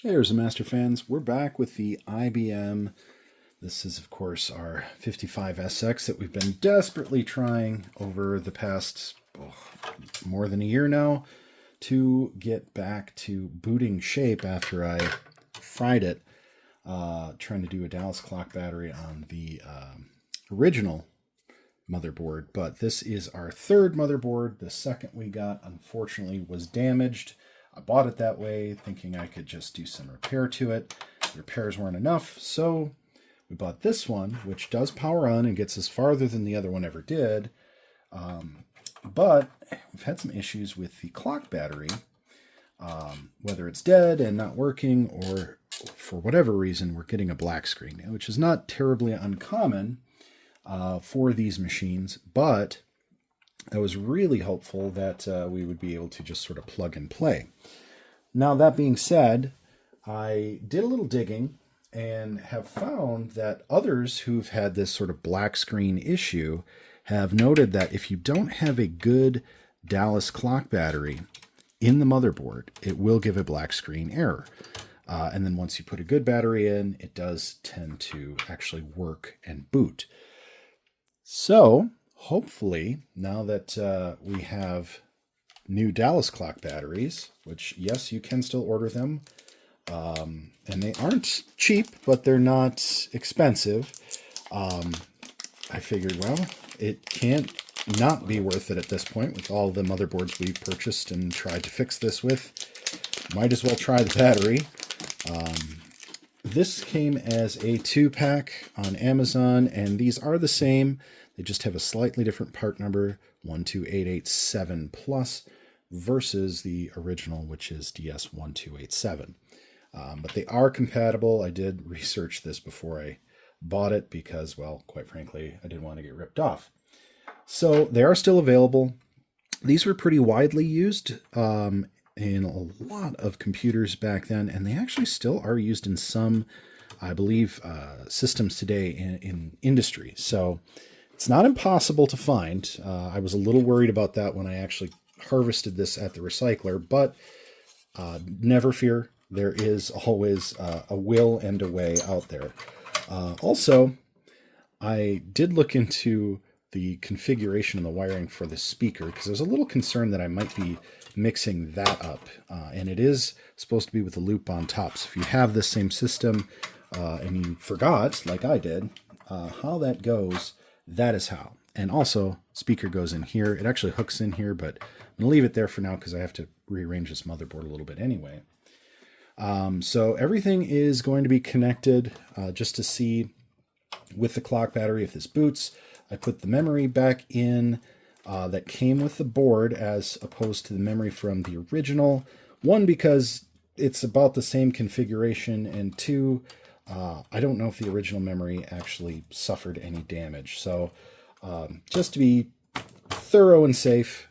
Cheers, Master fans. We're back with the IBM. This is, of course, our 55SX that we've been desperately trying over the past more than a year now to get back to booting shape after I fried it, trying to do a Dallas clock battery on the original motherboard. But this is our third motherboard. The second we got, unfortunately, was damaged. I bought it that way, thinking I could just do some repair to it. The repairs weren't enough, so we bought this one, which does power on and gets us farther than the other one ever did. But we've had some issues with the clock battery, whether it's dead and not working, or for whatever reason, we're getting a black screen, which is not terribly uncommon for these machines, but I was really hopeful that we would be able to just sort of plug and play. Now, that being said, I did a little digging and have found that others who've had this sort of black screen issue have noted that if you don't have a good Dallas clock battery in the motherboard, it will give a black screen error. And then once you put a good battery in, it does tend to actually work and boot. So hopefully, now that we have new Dallas clock batteries, which, yes, you can still order them, and they aren't cheap, but they're not expensive, I figured, well, it can't not be worth it at this point with all the motherboards we purchased and tried to fix this with. Might as well try the battery. This came as a 2-pack on Amazon, and these are the same. They just have a slightly different part number, 12887 plus, versus the original, which is DS1287. But they are compatible. I did research this before I bought it because, well, quite frankly, I didn't want to get ripped off. So they are still available. These were pretty widely used in a lot of computers back then, and they actually still are used in some, I believe, systems today in industry. So it's not impossible to find. I was a little worried about that when I actually harvested this at the recycler, but never fear. There is always a will and a way out there. Also, I did look into the configuration and the wiring for the speaker because I was a little concerned that I might be mixing that up. And it is supposed to be with a loop on top. So if you have this same system and you forgot, like I did, how that goes, that is how. And also, speaker goes in here. It actually hooks in here, but I'm going to leave it there for now because I have to rearrange this motherboard a little bit anyway. So everything is going to be connected just to see with the clock battery if this boots. I put the memory back in that came with the board as opposed to the memory from the original. One, because it's about the same configuration, and two, I don't know if the original memory actually suffered any damage. So just to be thorough and safe,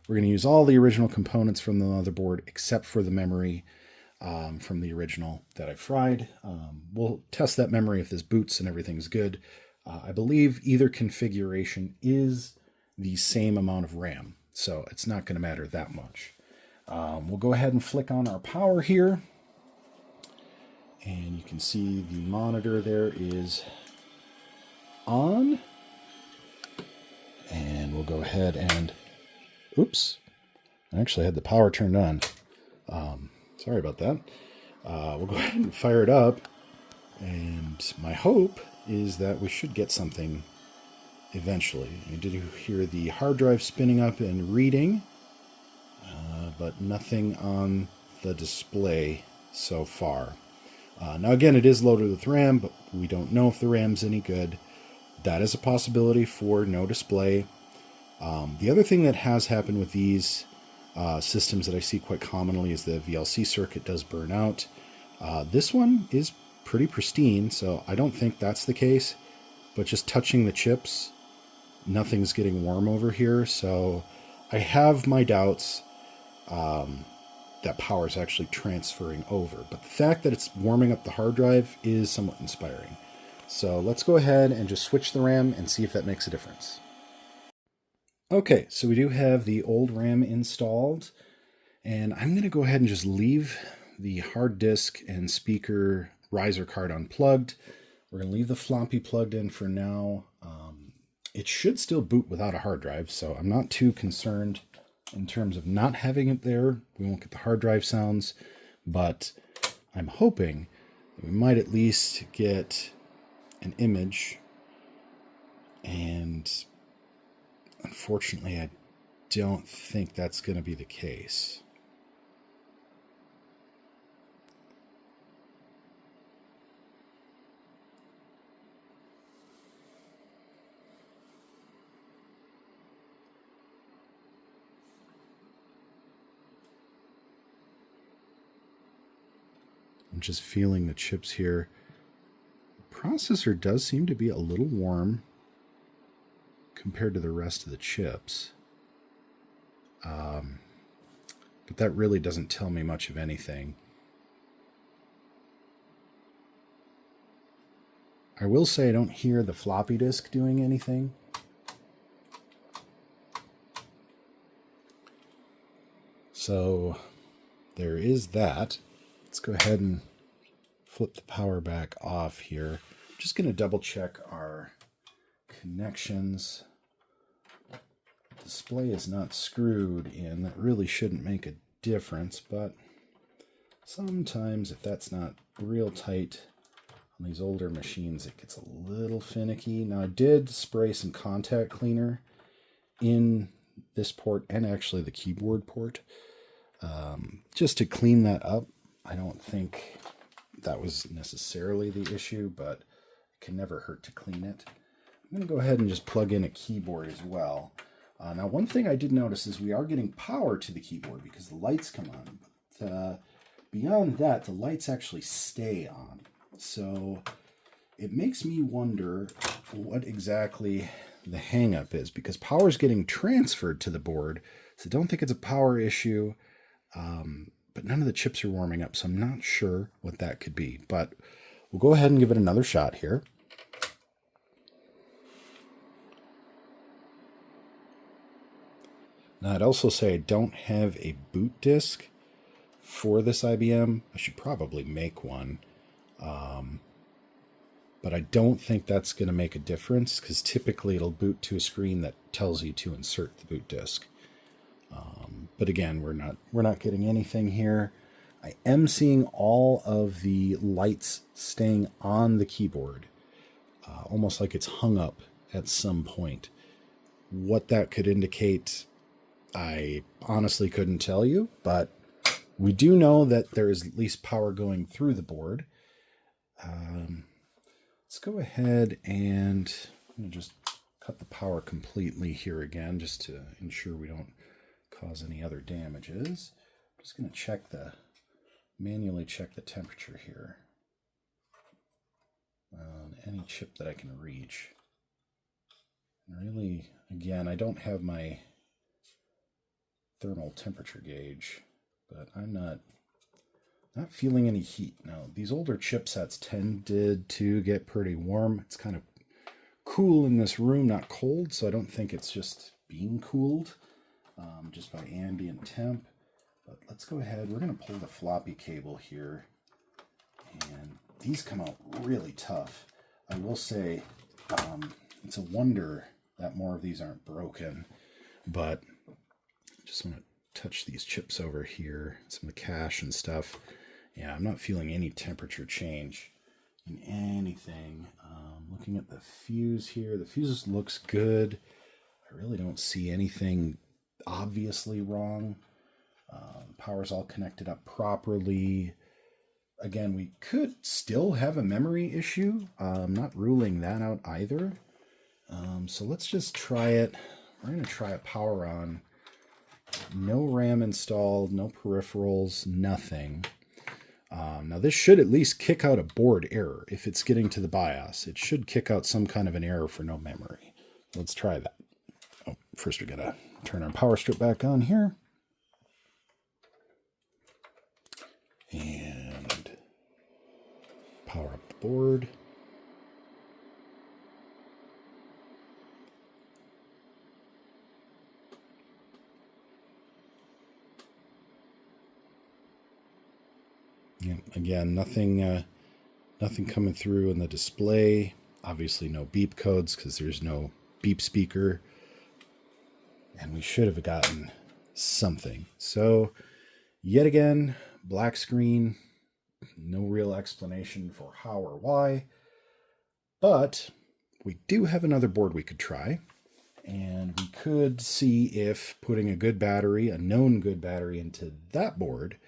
we're going to use all the original components from the motherboard except for the memory from the original that I fried. We'll test that memory if this boots and everything's good. I believe either configuration is the same amount of RAM, so it's not going to matter that much. We'll go ahead and flick on our power here. And you can see the monitor there is on. And we'll go ahead and, oops, I actually had the power turned on. Sorry about that. We'll go ahead and fire it up. And my hope is that we should get something eventually. You did hear the hard drive spinning up and reading, but nothing on the display so far. Now again, it is loaded with RAM, but we don't know if the RAM's any good. That is a possibility for no display. The other thing that has happened with these systems that I see quite commonly is the VLC circuit does burn out. This one is pretty pristine, so I don't think that's the case, but just touching the chips, nothing's getting warm over here, so I have my doubts that power is actually transferring over. But the fact that it's warming up the hard drive is somewhat inspiring. So let's go ahead and just switch the RAM and see if that makes a difference. Okay, so we do have the old RAM installed, and I'm going to go ahead and just leave the hard disk and speaker riser card unplugged. We're going to leave the floppy plugged in for now. It should still boot without a hard drive, so I'm not too concerned in terms of not having it there. We won't get the hard drive sounds, but I'm hoping that we might at least get an image, and unfortunately I don't think that's going to be the case. I'm just feeling the chips here. The processor does seem to be a little warm compared to the rest of the chips. But that really doesn't tell me much of anything. I will say I don't hear the floppy disk doing anything. So there is that. Let's go ahead and flip the power back off here. I'm just going to double check our connections. Display is not screwed in. That really shouldn't make a difference, but sometimes if that's not real tight on these older machines, it gets a little finicky. Now I did spray some contact cleaner in this port and actually the keyboard port just to clean that up. I don't think that was necessarily the issue, but it can never hurt to clean it. I'm going to go ahead and just plug in a keyboard as well. Now, one thing I did notice is we are getting power to the keyboard because the lights come on. But beyond that, the lights actually stay on. So it makes me wonder what exactly the hang-up is, because power is getting transferred to the board. So I don't think it's a power issue. But none of the chips are warming up, so I'm not sure what that could be. But we'll go ahead and give it another shot here. Now, I'd also say I don't have a boot disk for this IBM. I should probably make one. But I don't think that's going to make a difference, because typically it'll boot to a screen that tells you to insert the boot disk. But again, we're not getting anything here. I am seeing all of the lights staying on the keyboard, almost like it's hung up at some point. What that could indicate, I honestly couldn't tell you, but we do know that there is at least power going through the board. Let's go ahead and I'm going to just cut the power completely here again, just to ensure we don't cause any other damages. I'm just going to manually check the temperature here on any chip that I can reach. And really, again, I don't have my thermal temperature gauge, but I'm not feeling any heat. Now, these older chipsets tended to get pretty warm. It's kind of cool in this room, not cold, so I don't think it's just being cooled just by ambient temp. But let's go ahead. We're going to pull the floppy cable here, and these come out really tough. I will say it's a wonder that more of these aren't broken, but I just want to touch these chips over here, some of the cache and stuff. Yeah, I'm not feeling any temperature change in anything. Looking at the fuse here, the fuse looks good. I really don't see anything obviously wrong. Power's all connected up properly. Again, we could still have a memory issue. I'm not ruling that out either. So let's just try it. We're going to try a power on. No RAM installed, no peripherals, nothing. Now this should at least kick out a board error. If it's getting to the BIOS, it should kick out some kind of an error for no memory. Let's try that. Oh, first we gotta turn our power strip back on here. And power up the board. Okay, again, nothing coming through in the display. Obviously no beep codes because there's no beep speaker. And we should have gotten something. So yet again, black screen, no real explanation for how or why. But we do have another board we could try. And we could see if putting a good battery, a known good battery, into that board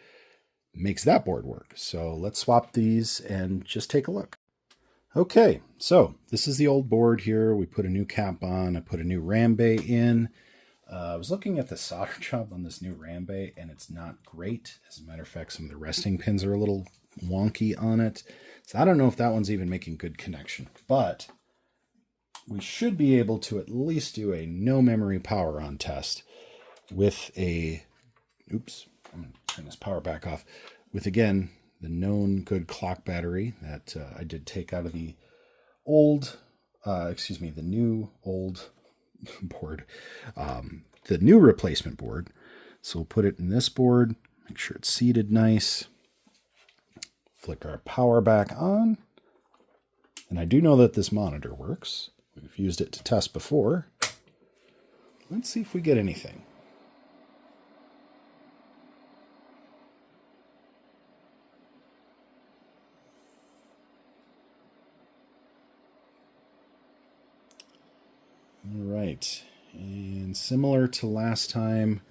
makes that board work. So let's swap these and just take a look. Okay, so this is the old board here. We put a new cap on. I put a new RAM bay in. I was looking at the solder job on this new RAM bay, and it's not great. As a matter of fact, some of the resting pins are a little wonky on it. So I don't know if that one's even making good connection. But we should be able to at least do a no memory power on test with a... Oops, I'm going to turn this power back off. With, again, the known good clock battery that I did take out of the old... the new old board, the new replacement board. So we'll put it in this board, make sure it's seated nice, flick our power back on, and I do know that this monitor works. We've used it to test before. Let's see if we get anything. All right, and similar to last time,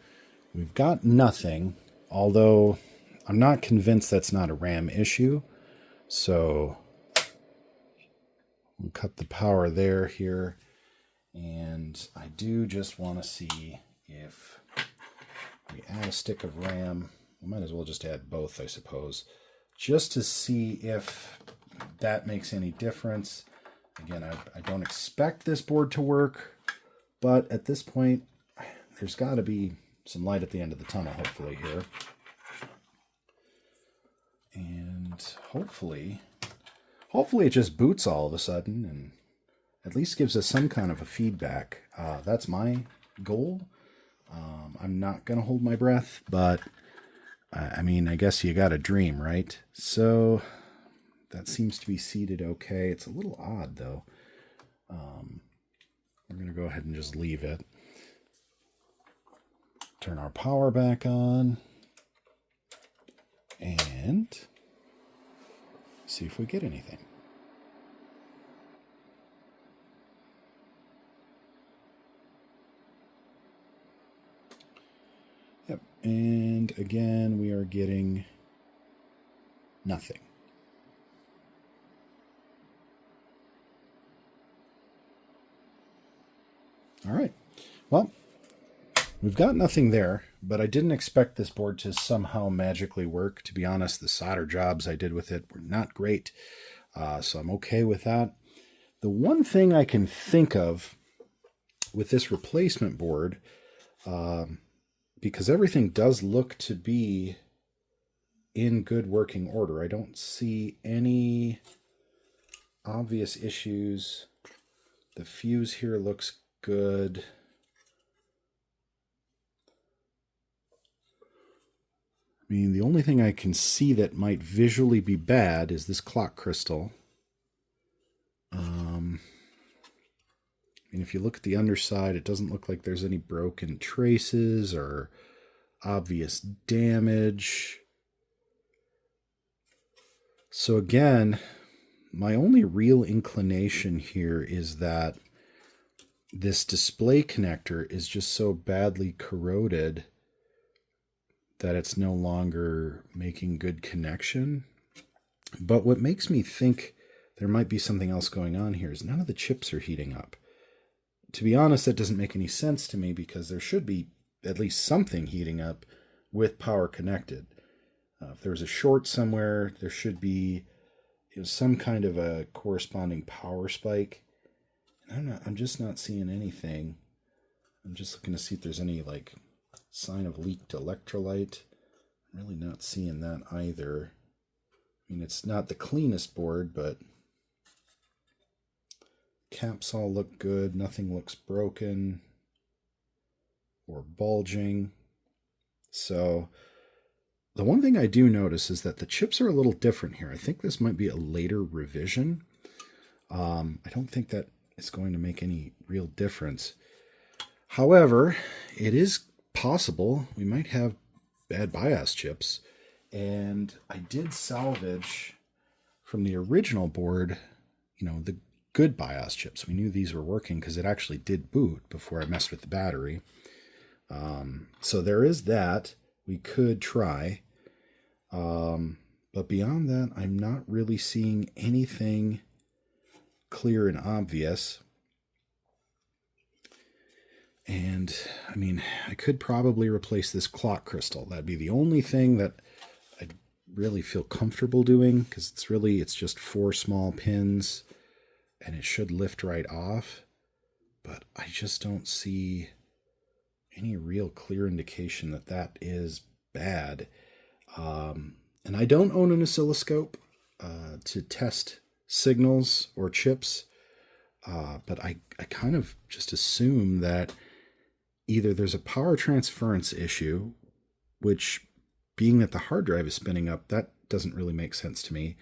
we've got nothing, although I'm not convinced that's not a RAM issue. So we'll cut the power there here, and I do just want to see if we add a stick of RAM. We might as well just add both, I suppose, just to see if that makes any difference. Again, I don't expect this board to work, but at this point, there's got to be some light at the end of the tunnel, hopefully, here. And hopefully it just boots all of a sudden and at least gives us some kind of a feedback. That's my goal. I'm not going to hold my breath, but I mean, I guess you got to dream, right? So that seems to be seated okay. It's a little odd, though. We're going to go ahead and just leave it. Turn our power back on. And see if we get anything. Yep. And again, we are getting nothing. All right. Well, we've got nothing there, but I didn't expect this board to somehow magically work. To be honest, the solder jobs I did with it were not great, so I'm okay with that. The one thing I can think of with this replacement board, because everything does look to be in good working order, I don't see any obvious issues. The fuse here looks good. I mean, the only thing I can see that might visually be bad is this clock crystal. And if you look at the underside, it doesn't look like there's any broken traces or obvious damage. So again, my only real inclination here is that this display connector is just so badly corroded that it's no longer making good connection. But what makes me think there might be something else going on here is none of the chips are heating up. To be honest, that doesn't make any sense to me because there should be at least something heating up with power connected. If there was a short somewhere, there should be some kind of a corresponding power spike. And I'm just not seeing anything. I'm just looking to see if there's any like sign of leaked electrolyte. I'm really not seeing that either. I mean, it's not the cleanest board, but caps all look good. Nothing looks broken or bulging. So the one thing I do notice is that the chips are a little different here. I think this might be a later revision. I don't think that is going to make any real difference. However, it is possible we might have bad BIOS chips. And I did salvage from the original board, the good BIOS chips. We knew these were working because it actually did boot before I messed with the battery. So there is that we could try. But beyond that, I'm not really seeing anything clear and obvious. And I mean, I could probably replace this clock crystal. That'd be the only thing that I'd really feel comfortable doing, because it's just 4 small pins and it should lift right off. But I just don't see any real clear indication that that is bad. And I don't own an oscilloscope to test signals or chips, but I kind of just assume that either there's a power transference issue, which, being that the hard drive is spinning up, that doesn't really make sense to me,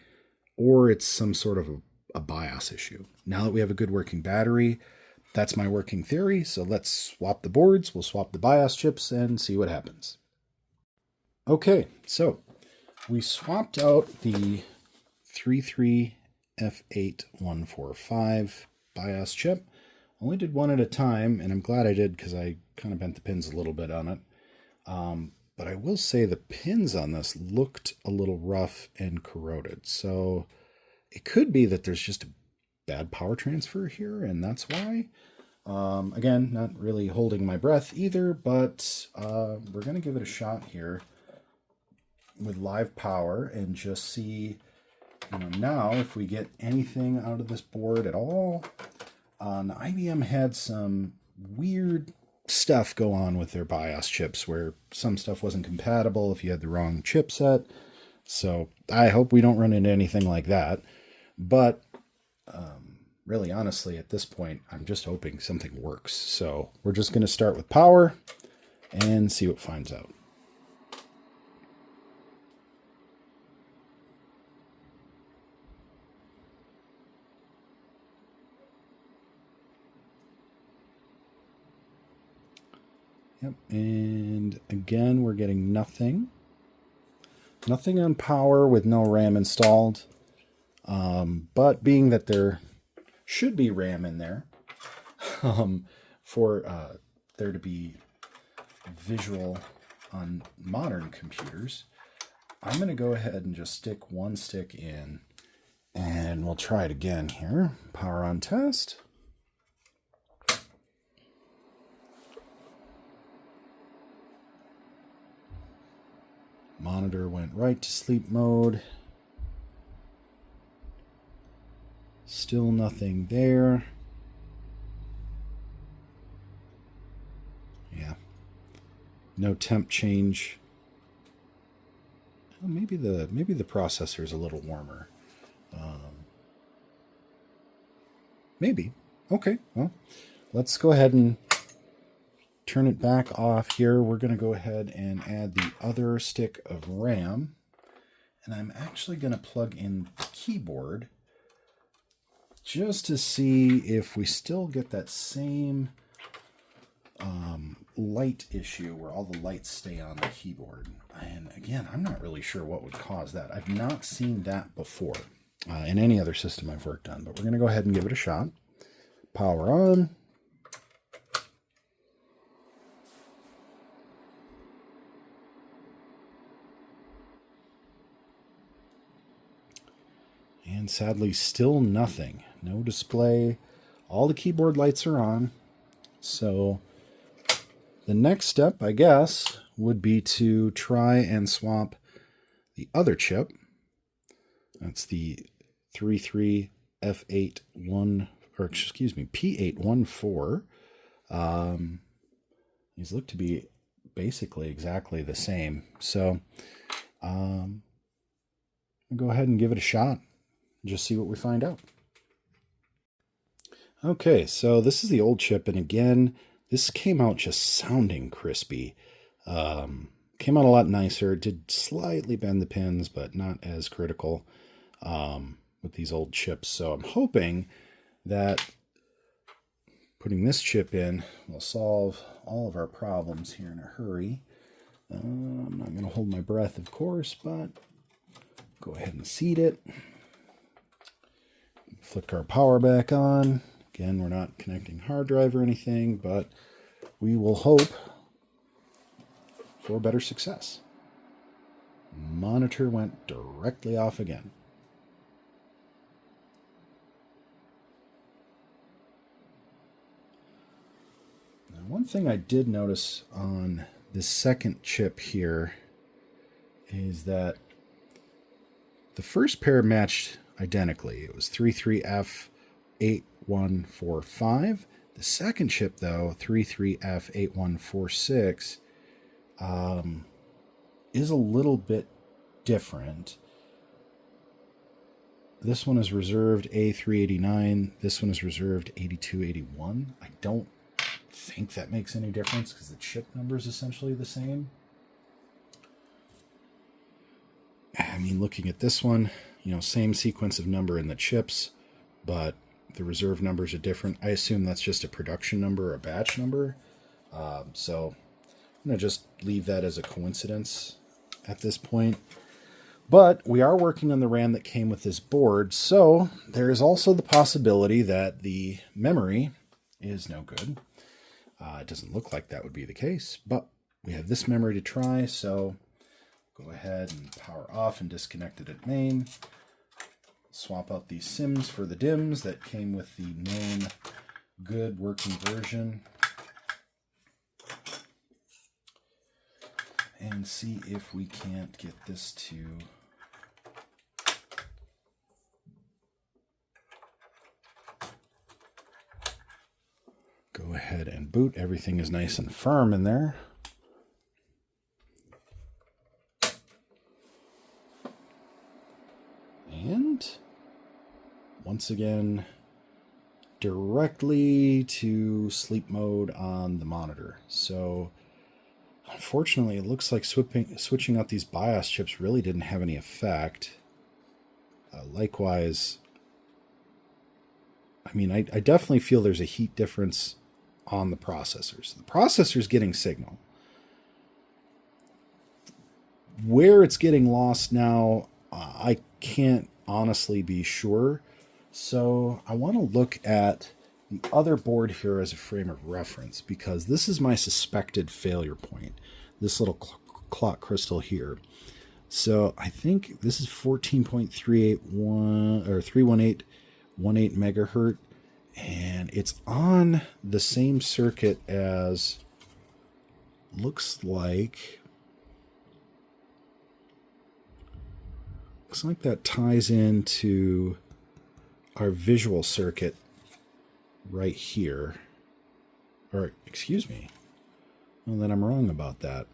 or it's some sort of a BIOS issue. Now that we have a good working battery, that's my working theory, so let's swap the boards, we'll swap the BIOS chips and see what happens. Okay, so we swapped out the 33F8145 BIOS chip. Only did one at a time, and I'm glad I did because I kind of bent the pins a little bit on it. But I will say the pins on this looked a little rough and corroded. So it could be that there's just a bad power transfer here, and that's why. Again, not really holding my breath either, but we're going to give it a shot here with live power and just see, now if we get anything out of this board at all. IBM had some weird stuff go on with their BIOS chips where some stuff wasn't compatible if you had the wrong chipset. So I hope we don't run into anything like that. But really, honestly, at this point, I'm just hoping something works. So we're just going to start with power and see what finds out. Yep, and again, we're getting nothing. Nothing on power with no RAM installed. But being that there should be RAM in there for there to be visual on modern computers, I'm going to go ahead and just stick one stick in, and we'll try it again here. Power on test. Monitor went right to sleep mode. Still nothing there. Yeah. No temp change. Well, maybe the processor is a little warmer. Maybe. Okay. Well, let's go ahead and turn it back off here. We're going to go ahead and add the other stick of RAM. And I'm actually going to plug in the keyboard just to see if we still get that same light issue where all the lights stay on the keyboard. And again, I'm not really sure what would cause that. I've not seen that before in any other system I've worked on, but we're going to go ahead and give it a shot. Power on. And sadly, still nothing. No display. All the keyboard lights are on. So the next step, I guess, would be to try and swap the other chip. That's the P814. These look to be basically exactly the same. So I'll go ahead and give it a shot. Just see what we find out. Okay, so this is the old chip, and again, this came out just sounding crispy. came out a lot nicer. It did slightly bend the pins, but not as critical with these old chips. So I'm hoping that putting this chip in will solve all of our problems here in a hurry. I'm not going to hold my breath, of course, but go ahead and seat it. Flick our power back on. Again, we're not connecting hard drive or anything, but we will hope for better success. Monitor went directly off again. Now, one thing I did notice on this second chip here is that the first pair matched identically. It was 33F8145. The second chip, though, 33F8146, is a little bit different. This one is reserved A389. This one is reserved 8281. I don't think that makes any difference because the chip number is essentially the same. I mean, looking at this one, same sequence of number in the chips, but the reserve numbers are different. I assume that's just a production number or a batch number. So I'm going to just leave that as a coincidence at this point. But we are working on the RAM that came with this board, so there is also the possibility that the memory is no good. It doesn't look like that would be the case, but we have this memory to try, so go ahead and power off and disconnect it at main. Swap out these SIMs for the DIMMs that came with the known good working version. And see if we can't get this to go ahead and boot. Everything is nice and firm in there. And once again, directly to sleep mode on the monitor. So unfortunately, it looks like switching out these BIOS chips really didn't have any effect. Likewise, I mean, I definitely feel there's a heat difference on the processors. The processor's getting signal. Where it's getting lost now, I can't honestly be sure. So I want to look at the other board here as a frame of reference, because this is my suspected failure point, this little clock crystal here. So I think this is 14.381 or 31818 megahertz, and it's on the same circuit as, looks like that ties into our visual circuit right here. Or, excuse me. Well, then I'm wrong about that.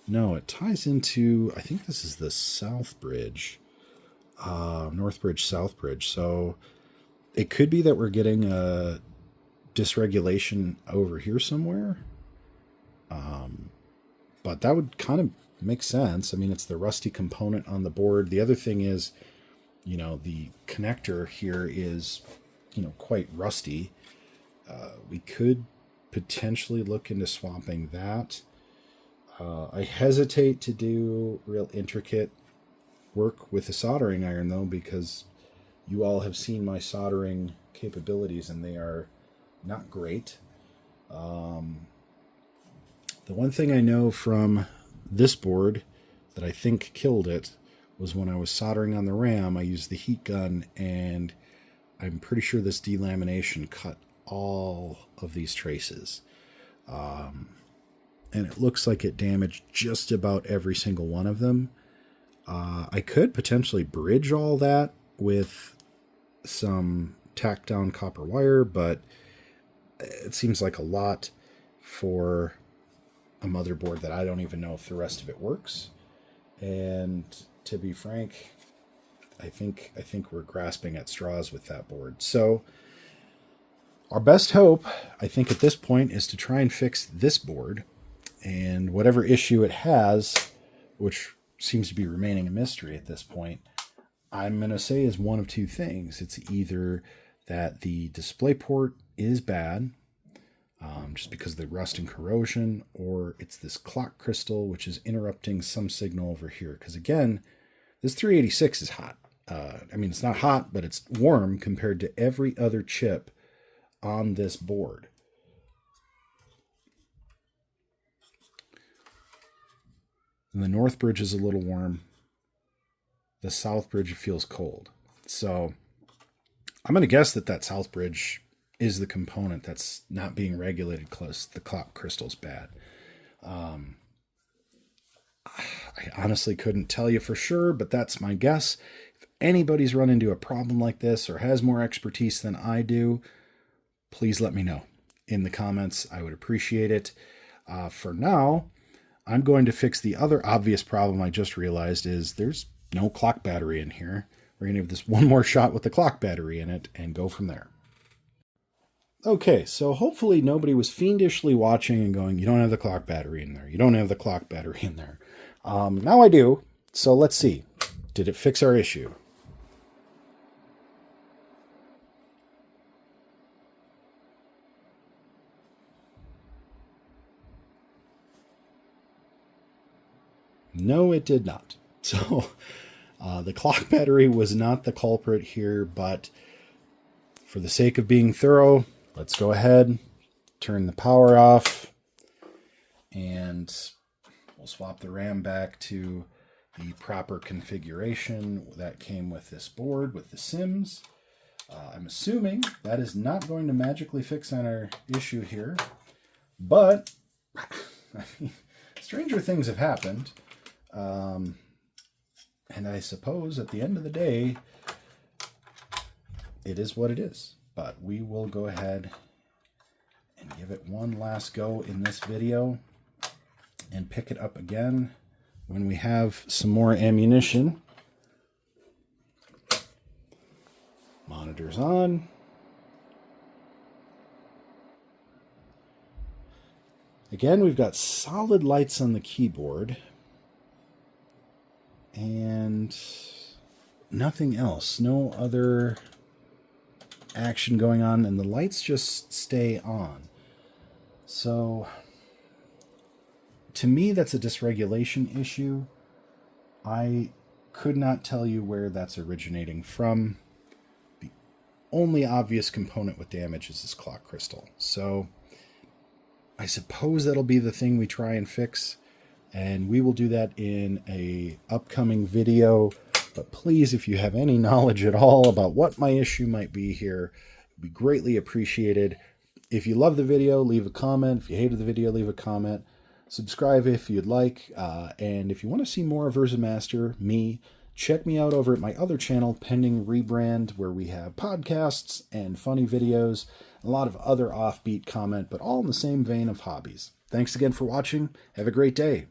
No, it ties into, I think this is the South Bridge. North Bridge, South Bridge. So it could be that we're getting a dysregulation over here somewhere. But that would kind of make sense. I mean, it's the rusty component on the board. The other thing is, the connector here is, quite rusty. We could potentially look into swapping that. I hesitate to do real intricate work with a soldering iron, though, because you all have seen my soldering capabilities, and they are not great. The one thing I know from this board that I think killed it was when I was soldering on the RAM, I used the heat gun, and I'm pretty sure this delamination cut all of these traces. And it looks like it damaged just about every single one of them. I could potentially bridge all that with some tacked down copper wire, but it seems like a lot for a motherboard that I don't even know if the rest of it works. And to be frank, I think we're grasping at straws with that board. So our best hope, I think, at this point is to try and fix this board. And whatever issue it has, which seems to be remaining a mystery at this point, I'm going to say is one of two things. It's either that the display port is bad, just because of the rust and corrosion, or it's this clock crystal, which is interrupting some signal over here. Because again, this 386 is hot. It's not hot, but it's warm compared to every other chip on this board. And the north bridge is a little warm. The south bridge feels cold. So I'm going to guess that south bridge is the component that's not being regulated because the clock crystal's bad. I honestly couldn't tell you for sure, but that's my guess. If anybody's run into a problem like this or has more expertise than I do, please let me know in the comments. I would appreciate it. For now, I'm going to fix the other obvious problem I just realized is there's no clock battery in here. We're going to give this one more shot with the clock battery in it and go from there. Okay, so hopefully nobody was fiendishly watching and going, you don't have the clock battery in there. You don't have the clock battery in there. Now I do. So let's see. Did it fix our issue? No, it did not. So the clock battery was not the culprit here, but for the sake of being thorough, let's go ahead, turn the power off, and we'll swap the RAM back to the proper configuration that came with this board with the SIMs. I'm assuming that is not going to magically fix on our issue here, but stranger things have happened. And I suppose at the end of the day, it is what it is. But we will go ahead and give it one last go in this video and pick it up again when we have some more ammunition. Monitors on. Again, we've got solid lights on the keyboard and nothing else. No other action going on, and the lights just stay on. So to me, that's a dysregulation issue. I could not tell you where that's originating from. The only obvious component with damage is this clock crystal. So I suppose that'll be the thing we try and fix, and we will do that in a upcoming video. But please, if you have any knowledge at all about what my issue might be here, it would be greatly appreciated. If you love the video, leave a comment. If you hated the video, leave a comment. Subscribe if you'd like. And if you want to see more of VersaMaster, me, check me out over at my other channel, Pending Rebrand, where we have podcasts and funny videos, a lot of other offbeat comment, but all in the same vein of hobbies. Thanks again for watching. Have a great day.